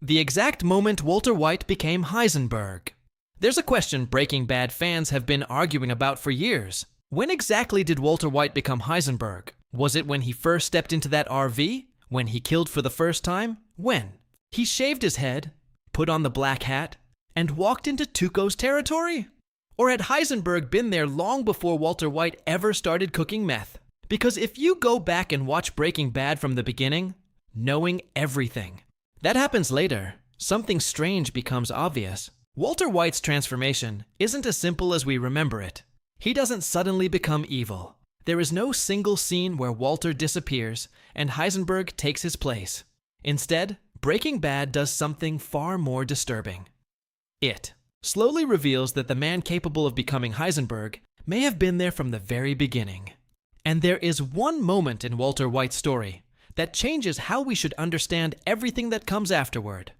the exact moment Walter White became Heisenberg. There's a question Breaking Bad fans have been arguing about for years. When exactly did Walter White become Heisenberg? Was it when he first stepped into that RV? When he killed for the first time? When? He shaved his head, put on the black hat, and walked into Tuco's territory? Or had Heisenberg been there long before Walter White ever started cooking meth? Because if you go back and watch Breaking Bad from the beginning, knowing everything, that happens later. Something strange becomes obvious. Walter White's transformation isn't as simple as we remember it. He doesn't suddenly become evil. There is no single scene where Walter disappears and Heisenberg takes his place. Instead, Breaking Bad does something far more disturbing. It slowly reveals that the man capable of becoming Heisenberg may have been there from the very beginning. And there is one moment in Walter White's story that changes how we should understand everything that comes afterward.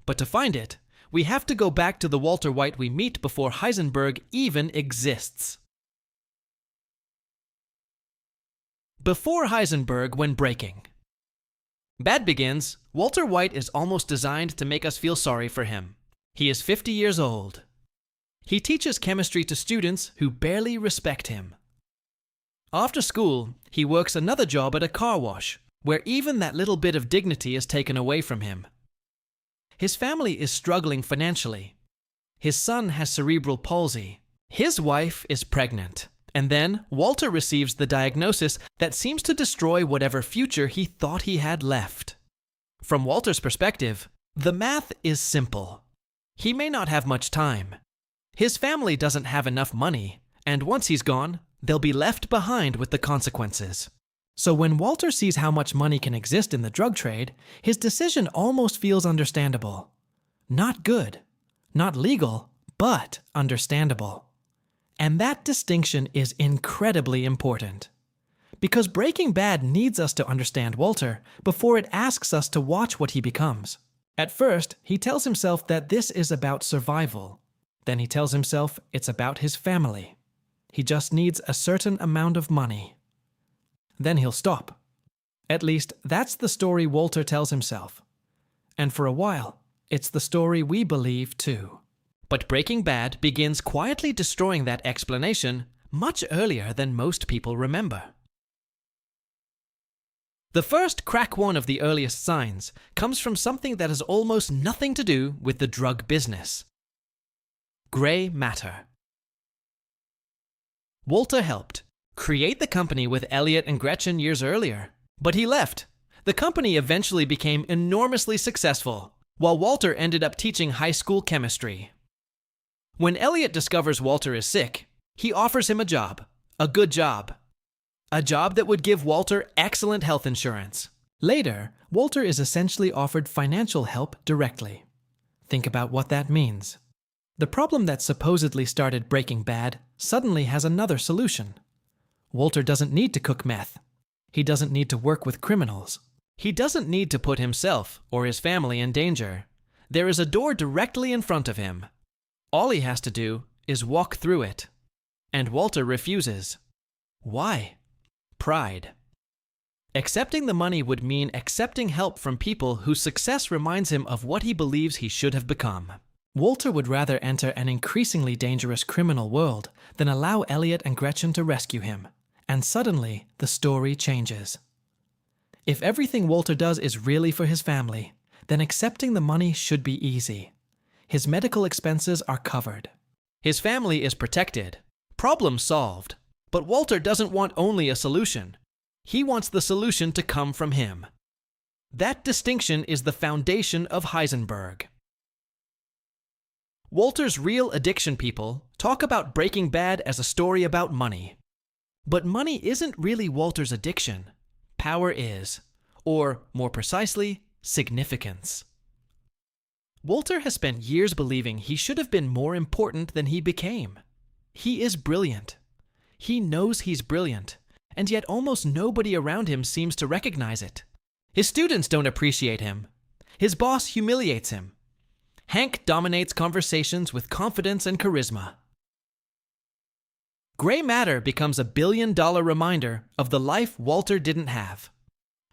But to find it, we have to go back to the Walter White we meet before Heisenberg even exists. Before Heisenberg when breaking. Bad begins, Walter White is almost designed to make us feel sorry for him. He is 50 years old. He teaches chemistry to students who barely respect him. After school, he works another job at a car wash, where even that little bit of dignity is taken away from him. His family is struggling financially. His son has cerebral palsy. His wife is pregnant. And then Walter receives the diagnosis that seems to destroy whatever future he thought he had left. From Walter's perspective, the math is simple. He may not have much time. His family doesn't have enough money, and once he's gone, they'll be left behind with the consequences. So when Walter sees how much money can exist in the drug trade, his decision almost feels understandable. Not good, not legal, but understandable. And that distinction is incredibly important. Because Breaking Bad needs us to understand Walter before it asks us to watch what he becomes. At first, he tells himself that this is about survival. Then he tells himself it's about his family. He just needs a certain amount of money. Then he'll stop. At least, that's the story Walter tells himself. And for a while, it's the story we believe too. But Breaking Bad begins quietly destroying that explanation much earlier than most people remember. The first crack one of the earliest signs comes from something that has almost nothing to do with the drug business. Gray matter. Walter helped create the company with Elliot and Gretchen years earlier, but he left. The company eventually became enormously successful, while Walter ended up teaching high school chemistry. When Elliot discovers Walter is sick, he offers him a job, a good job. A job that would give Walter excellent health insurance. Later, Walter is essentially offered financial help directly. Think about what that means. The problem that supposedly started Breaking Bad suddenly has another solution. Walter doesn't need to cook meth. He doesn't need to work with criminals. He doesn't need to put himself or his family in danger. There is a door directly in front of him. All he has to do is walk through it. And Walter refuses. Why? Pride. Accepting the money would mean accepting help from people whose success reminds him of what he believes he should have become. Walter would rather enter an increasingly dangerous criminal world than allow Elliot and Gretchen to rescue him. And suddenly, the story changes. If everything Walter does is really for his family, then accepting the money should be easy. His medical expenses are covered. His family is protected. Problem solved. But Walter doesn't want only a solution. He wants the solution to come from him. That distinction is the foundation of Heisenberg. Walter's real addiction people talk about Breaking Bad as a story about money. But money isn't really Walter's addiction. Power is. Or, more precisely, significance. Walter has spent years believing he should have been more important than he became. He is brilliant. He knows he's brilliant, and yet almost nobody around him seems to recognize it. His students don't appreciate him. His boss humiliates him. Hank dominates conversations with confidence and charisma. Gray matter becomes a billion-dollar reminder of the life Walter didn't have.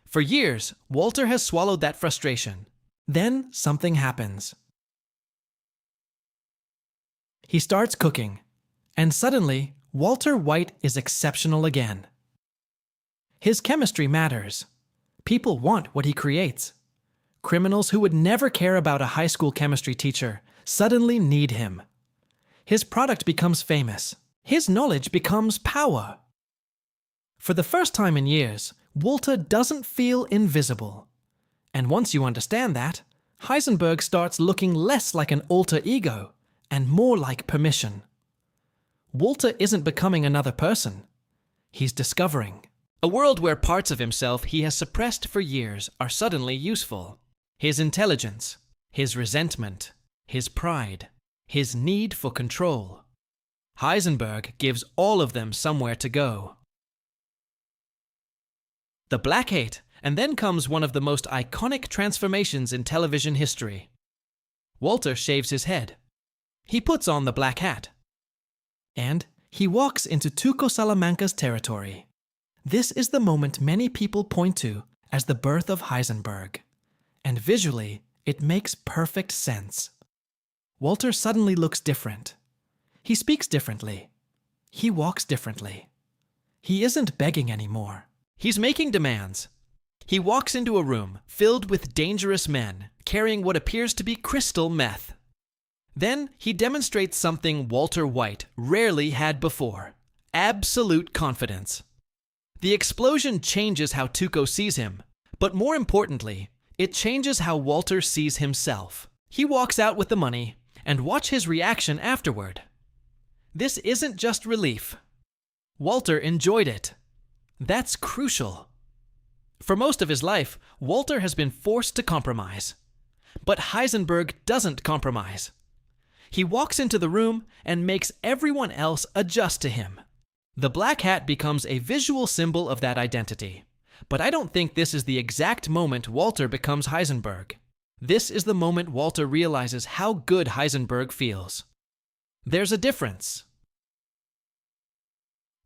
For years, Walter has swallowed that frustration. Then something happens. He starts cooking, and suddenly, Walter White is exceptional again. His chemistry matters. People want what he creates. Criminals who would never care about a high school chemistry teacher suddenly need him. His product becomes famous. His knowledge becomes power. For the first time in years, Walter doesn't feel invisible. And once you understand that, Heisenberg starts looking less like an alter ego and more like permission. Walter isn't becoming another person. He's discovering a world where parts of himself he has suppressed for years are suddenly useful. His intelligence, his resentment, his pride, his need for control. Heisenberg gives all of them somewhere to go. The black hate, and then comes one of the most iconic transformations in television history. Walter shaves his head. He puts on the black hat. And he walks into Tuco Salamanca's territory. This is the moment many people point to as the birth of Heisenberg. And visually, it makes perfect sense. Walter suddenly looks different. He speaks differently. He walks differently. He isn't begging anymore. He's making demands. He walks into a room filled with dangerous men carrying what appears to be crystal meth. Then he demonstrates something Walter White rarely had before: absolute confidence. The explosion changes how Tuco sees him, but more importantly, it changes how Walter sees himself. He walks out with the money, and watch his reaction afterward. This isn't just relief. Walter enjoyed it. That's crucial. For most of his life, Walter has been forced to compromise. But Heisenberg doesn't compromise. He walks into the room and makes everyone else adjust to him. The black hat becomes a visual symbol of that identity. But I don't think this is the exact moment Walter becomes Heisenberg. This is the moment Walter realizes how good Heisenberg feels. There's a difference.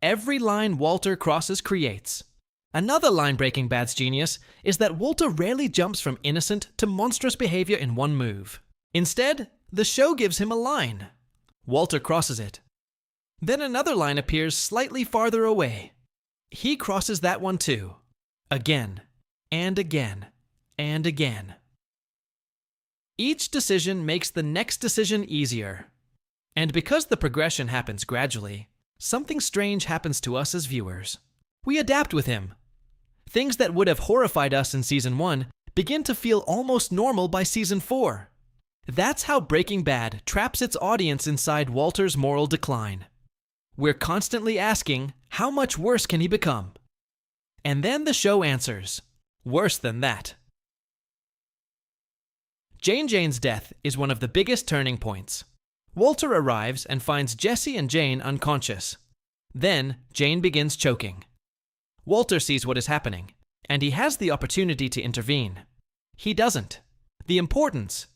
Every line Walter crosses creates. Another line Breaking Bad's genius is that Walter rarely jumps from innocent to monstrous behavior in one move. Instead, the show gives him a line. Walter crosses it. Then another line appears slightly farther away. He crosses that one too. Again, and again, and again. Each decision makes the next decision easier. And because the progression happens gradually, something strange happens to us as viewers. We adapt with him. Things that would have horrified us in Season 1 begin to feel almost normal by Season 4. That's how Breaking Bad traps its audience inside Walter's moral decline. We're constantly asking, how much worse can he become? And then the show answers, worse than that. Jane's death is one of the biggest turning points. Walter arrives and finds Jesse and Jane unconscious. Then, Jane begins choking. Walter sees what is happening, and he has the opportunity to intervene. He doesn't. The importance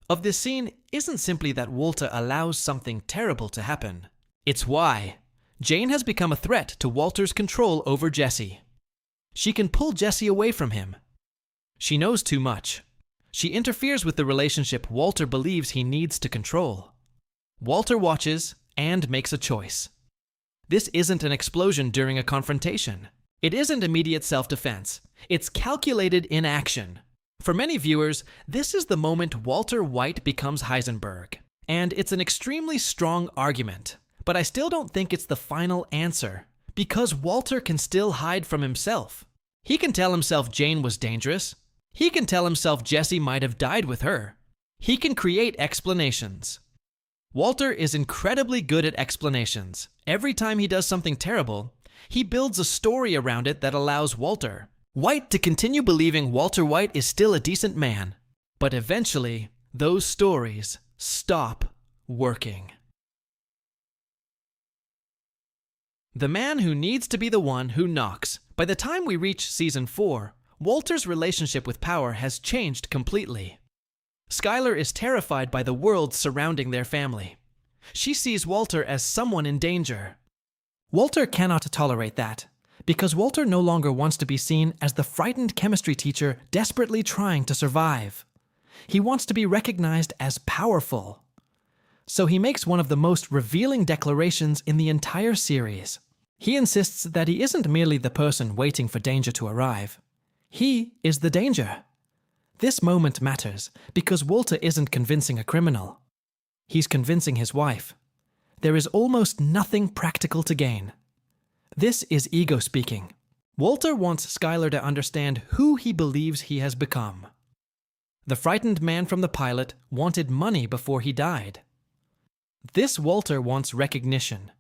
of this scene isn't simply that Walter allows something terrible to happen. It's why Jane has become a threat to Walter's control over Jesse. She can pull Jesse away from him. She knows too much. She interferes with the relationship Walter believes he needs to control. Walter watches and makes a choice. This isn't an explosion during a confrontation. It isn't immediate self-defense. It's calculated inaction. For many viewers, this is the moment Walter White becomes Heisenberg. And it's an extremely strong argument. But I still don't think it's the final answer, because Walter can still hide from himself. He can tell himself Jane was dangerous. He can tell himself Jesse might have died with her. He can create explanations. Walter is incredibly good at explanations. Every time he does something terrible, he builds a story around it that allows Walter White to continue believing Walter White is still a decent man. But eventually, those stories stop working. The man who needs to be the one who knocks. By the time we reach Season 4, Walter's relationship with power has changed completely. Skylar is terrified by the world surrounding their family. She sees Walter as someone in danger. Walter cannot tolerate that, because Walter no longer wants to be seen as the frightened chemistry teacher desperately trying to survive. He wants to be recognized as powerful. So he makes one of the most revealing declarations in the entire series. He insists that he isn't merely the person waiting for danger to arrive. He is the danger. This moment matters because Walter isn't convincing a criminal. He's convincing his wife. There is almost nothing practical to gain. This is ego speaking. Walter wants Skylar to understand who he believes he has become. The frightened man from the pilot wanted money before he died. This Walter wants recognition.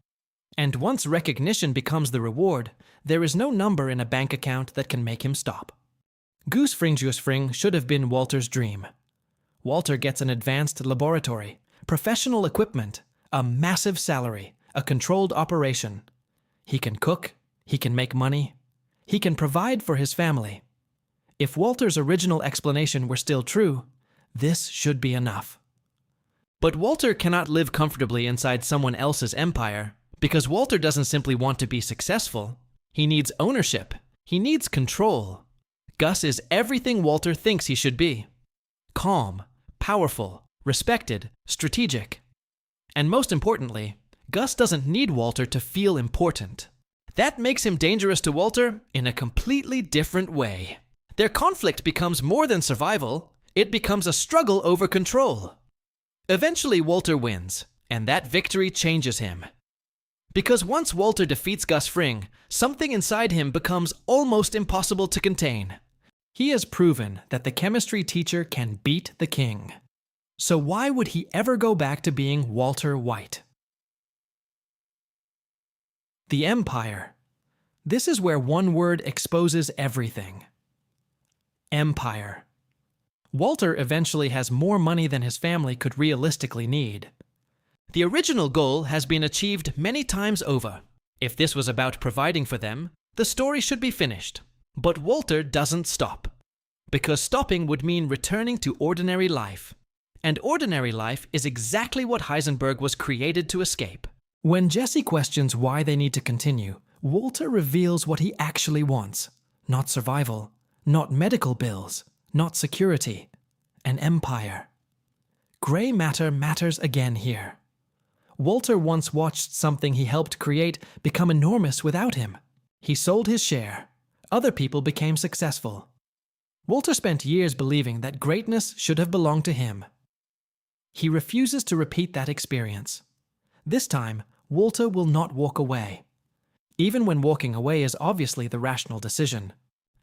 And once recognition becomes the reward, there is no number in a bank account that can make him stop. Gus Fring should have been Walter's dream. Walter gets an advanced laboratory, professional equipment, a massive salary, a controlled operation. He can cook, he can make money, he can provide for his family. If Walter's original explanation were still true, this should be enough. But Walter cannot live comfortably inside someone else's empire because Walter doesn't simply want to be successful. He needs ownership. He needs control. Gus is everything Walter thinks he should be. Calm, powerful, respected, strategic. And most importantly, Gus doesn't need Walter to feel important. That makes him dangerous to Walter in a completely different way. Their conflict becomes more than survival. It becomes a struggle over control. Eventually, Walter wins, and that victory changes him. Because once Walter defeats Gus Fring, something inside him becomes almost impossible to contain. He has proven that the chemistry teacher can beat the king. So why would he ever go back to being Walter White? The Empire. This is where one word exposes everything. Empire. Walter eventually has more money than his family could realistically need. The original goal has been achieved many times over. If this was about providing for them, the story should be finished. But Walter doesn't stop. Because stopping would mean returning to ordinary life. And ordinary life is exactly what Heisenberg was created to escape. When Jesse questions why they need to continue, Walter reveals what he actually wants. Not survival, not medical bills, not security, an empire. Gray matter matters again here. Walter once watched something he helped create become enormous without him. He sold his share. Other people became successful. Walter spent years believing that greatness should have belonged to him. He refuses to repeat that experience. This time, Walter will not walk away. Even when walking away is obviously the rational decision.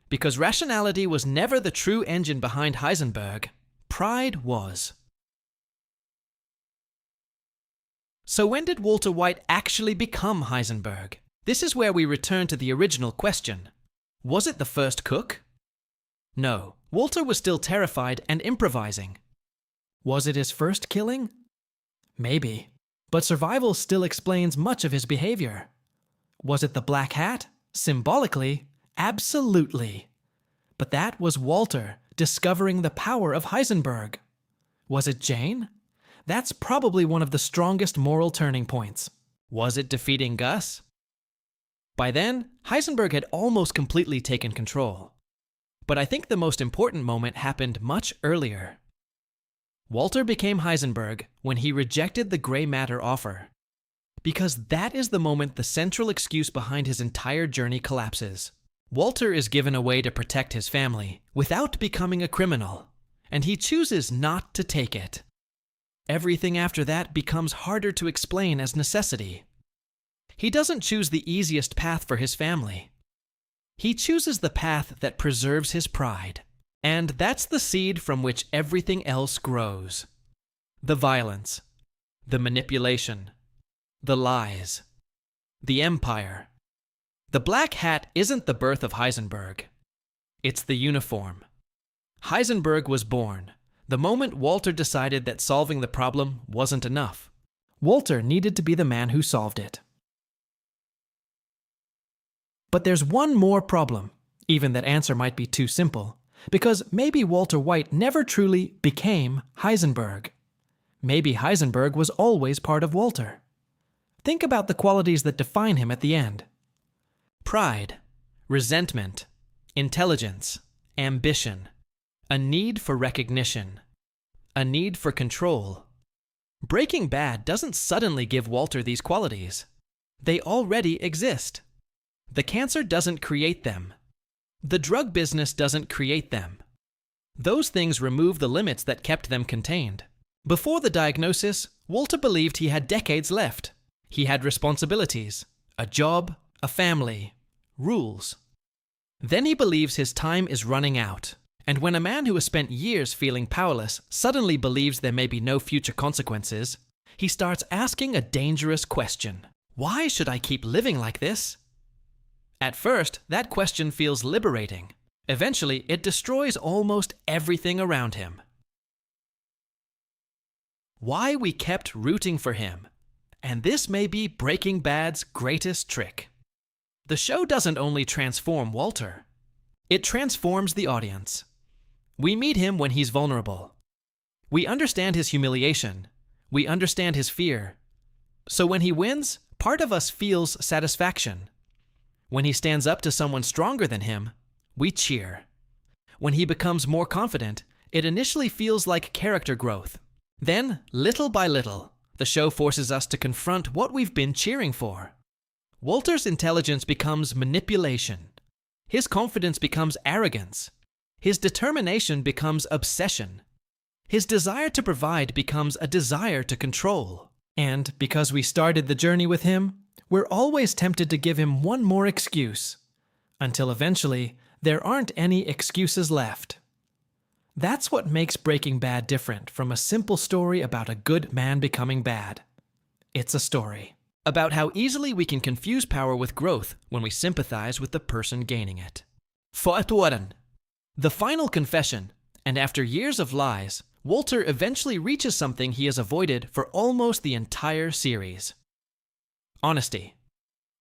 Because rationality was never the true engine behind Heisenberg, pride was. So when did Walter White actually become Heisenberg? This is where we return to the original question. Was it the first cook? No, Walter was still terrified and improvising. Was it his first killing? Maybe. But survival still explains much of his behavior. Was it the black hat? Symbolically, absolutely. But that was Walter discovering the power of Heisenberg. Was it Jane? That's probably one of the strongest moral turning points. Was it defeating Gus? By then, Heisenberg had almost completely taken control. But I think the most important moment happened much earlier. Walter became Heisenberg when he rejected the gray matter offer. Because that is the moment the central excuse behind his entire journey collapses. Walter is given a way to protect his family without becoming a criminal, and he chooses not to take it. Everything after that becomes harder to explain as necessity. He doesn't choose the easiest path for his family. He chooses the path that preserves his pride. And that's the seed from which everything else grows. The violence, the manipulation, the lies, the empire. The black hat isn't the birth of Heisenberg. It's the uniform. Heisenberg was born the moment Walter decided that solving the problem wasn't enough. Walter needed to be the man who solved it. But there's one more problem. Even that answer might be too simple. Because maybe Walter White never truly became Heisenberg. Maybe Heisenberg was always part of Walter. Think about the qualities that define him at the end. Pride, resentment, intelligence, ambition, a need for recognition, a need for control. Breaking Bad doesn't suddenly give Walter these qualities. They already exist. The cancer doesn't create them. The drug business doesn't create them. Those things remove the limits that kept them contained. Before the diagnosis, Walter believed he had decades left. He had responsibilities, a job, a family, rules. Then he believes his time is running out. And when a man who has spent years feeling powerless suddenly believes there may be no future consequences, he starts asking a dangerous question. Why should I keep living like this? At first, that question feels liberating. Eventually, it destroys almost everything around him. Why we kept rooting for him. And this may be Breaking Bad's greatest trick. The show doesn't only transform Walter. It transforms the audience. We meet him when he's vulnerable. We understand his humiliation. We understand his fear. So when he wins, part of us feels satisfaction. When he stands up to someone stronger than him, we cheer. When he becomes more confident, it initially feels like character growth. Then, little by little, the show forces us to confront what we've been cheering for. Walter's intelligence becomes manipulation. His confidence becomes arrogance. His determination becomes obsession. His desire to provide becomes a desire to control. And because we started the journey with him, we're always tempted to give him one more excuse, until eventually there aren't any excuses left. That's what makes Breaking Bad different from a simple story about a good man becoming bad. It's a story about how easily we can confuse power with growth when we sympathize with the person gaining it. Fortåren. The final confession, and after years of lies, Walter eventually reaches something he has avoided for almost the entire series. Honesty.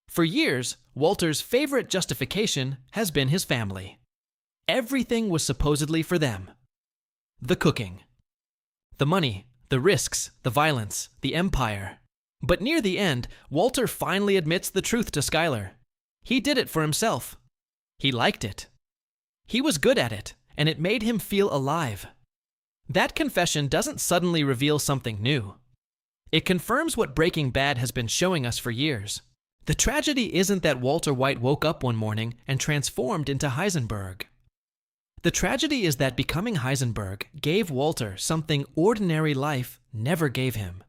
For years, Walter's favorite justification has been his family. Everything was supposedly for them. The cooking, the money, the risks, the violence, the empire. But near the end, Walter finally admits the truth to Skyler. He did it for himself. He liked it. He was good at it, and it made him feel alive. That confession doesn't suddenly reveal something new. It confirms what Breaking Bad has been showing us for years. The tragedy isn't that Walter White woke up one morning and transformed into Heisenberg. The tragedy is that becoming Heisenberg gave Walter something ordinary life never gave him: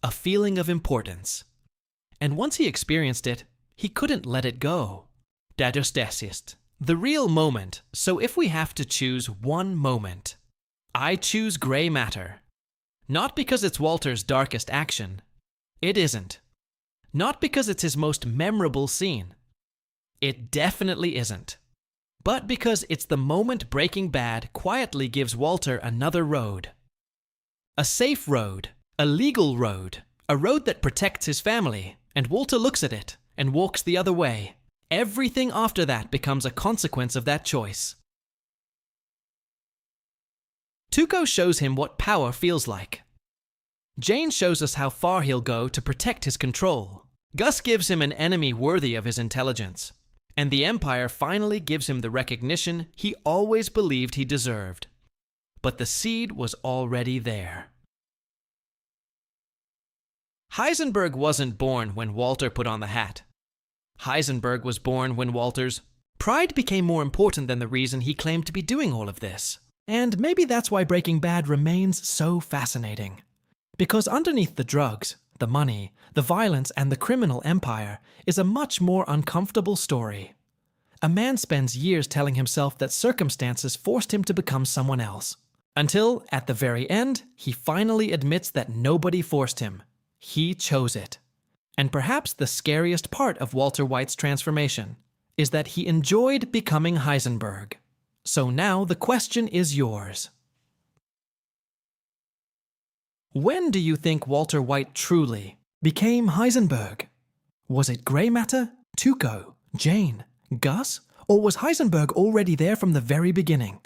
a feeling of importance. And once he experienced it, he couldn't let it go. Det ist the real moment, so if we have to choose one moment, I choose gray matter. Not because it's Walter's darkest action. It isn't. Not because it's his most memorable scene. It definitely isn't. But because it's the moment Breaking Bad quietly gives Walter another road. A safe road, a legal road, a road that protects his family, and Walter looks at it and walks the other way. Everything after that becomes a consequence of that choice. Tuco shows him what power feels like. Jane shows us how far he'll go to protect his control. Gus gives him an enemy worthy of his intelligence. And the Empire finally gives him the recognition he always believed he deserved. But the seed was already there. Heisenberg wasn't born when Walter put on the hat. Heisenberg was born when Walter's pride became more important than the reason he claimed to be doing all of this. And maybe that's why Breaking Bad remains so fascinating. Because underneath the drugs, the money, the violence, and the criminal empire is a much more uncomfortable story. A man spends years telling himself that circumstances forced him to become someone else. Until, at the very end, he finally admits that nobody forced him. He chose it. And perhaps the scariest part of Walter White's transformation is that he enjoyed becoming Heisenberg. So now the question is yours. When do you think Walter White truly became Heisenberg? Was it gray matter, Tuco, Jane, Gus, or was Heisenberg already there from the very beginning?